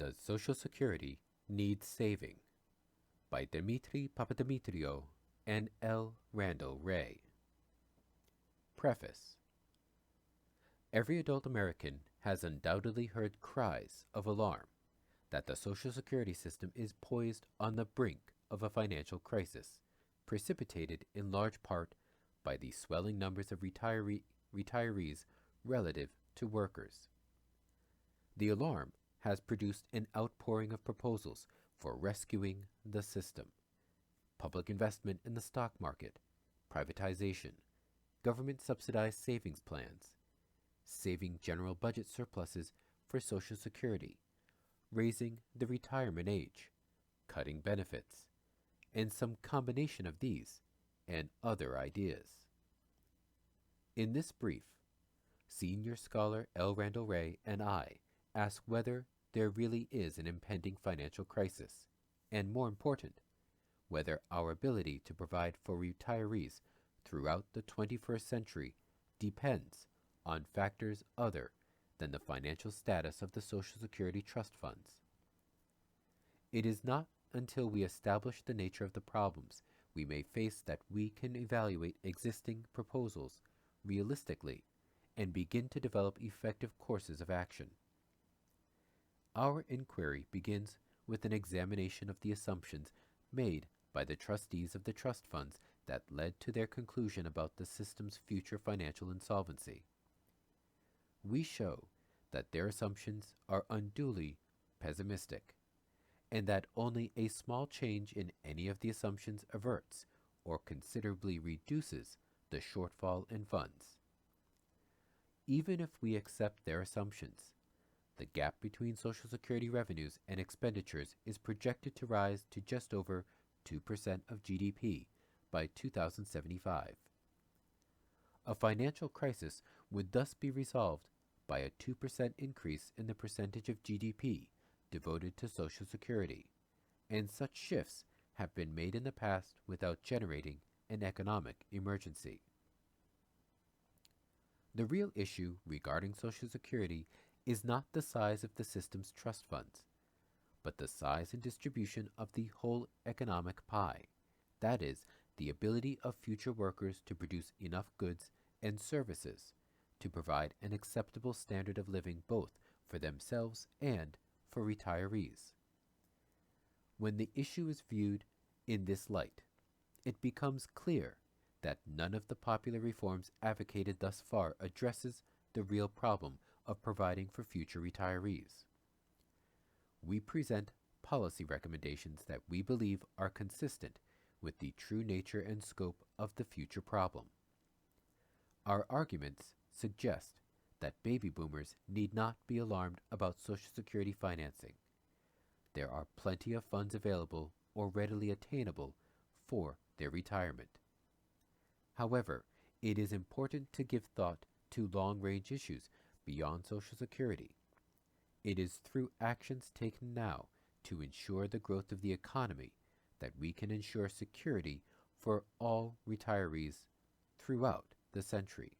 Does Social Security Need Saving? By Dimitri, Papadimitriou, and Randall, Wray. Preface. Every adult American has undoubtedly heard cries of alarm that the Social Security system is poised on the brink of a financial crisis, precipitated in large part by the swelling numbers of retirees relative to workers. The alarm has produced an outpouring of proposals for rescuing the system. Public investment in the stock market, privatization, government-subsidized savings plans, saving general budget surpluses for Social Security, raising the retirement age, cutting benefits, and some combination of these and other ideas. In this brief, senior scholar Randall Wray and I ask whether there really is an impending financial crisis, and more important, whether our ability to provide for retirees throughout the 21st century depends on factors other than the financial status of the Social Security trust funds. It is not until we establish the nature of the problems we may face that we can evaluate existing proposals realistically and begin to develop effective courses of action. Our inquiry begins with an examination of the assumptions made by the trustees of the trust funds that led to their conclusion about the system's future financial insolvency. We show that their assumptions are unduly pessimistic, and that only a small change in any of the assumptions averts or considerably reduces the shortfall in funds. Even if we accept their assumptions, the gap between Social Security revenues and expenditures is projected to rise to just over 2% of GDP by 2075. A financial crisis would thus be resolved by a 2% increase in the percentage of GDP devoted to Social Security, and such shifts have been made in the past without generating an economic emergency. The real issue regarding Social Security is not the size of the system's trust funds, but the size and distribution of the whole economic pie, that is, the ability of future workers to produce enough goods and services to provide an acceptable standard of living both for themselves and for retirees. When the issue is viewed in this light, it becomes clear that none of the popular reforms advocated thus far addresses the real problem of providing for future retirees. We present policy recommendations that we believe are consistent with the true nature and scope of the future problem. Our arguments suggest that baby boomers need not be alarmed about Social Security financing. There are plenty of funds available or readily attainable for their retirement. However, it is important to give thought to long-range issues beyond Social Security. It is through actions taken now to ensure the growth of the economy that we can ensure security for all retirees throughout the century.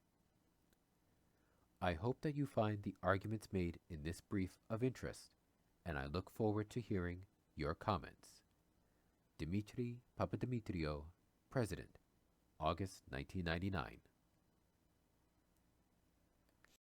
I hope that you find the arguments made in this brief of interest, and I look forward to hearing your comments. Dimitri, Papadimitriou, President, August 1999.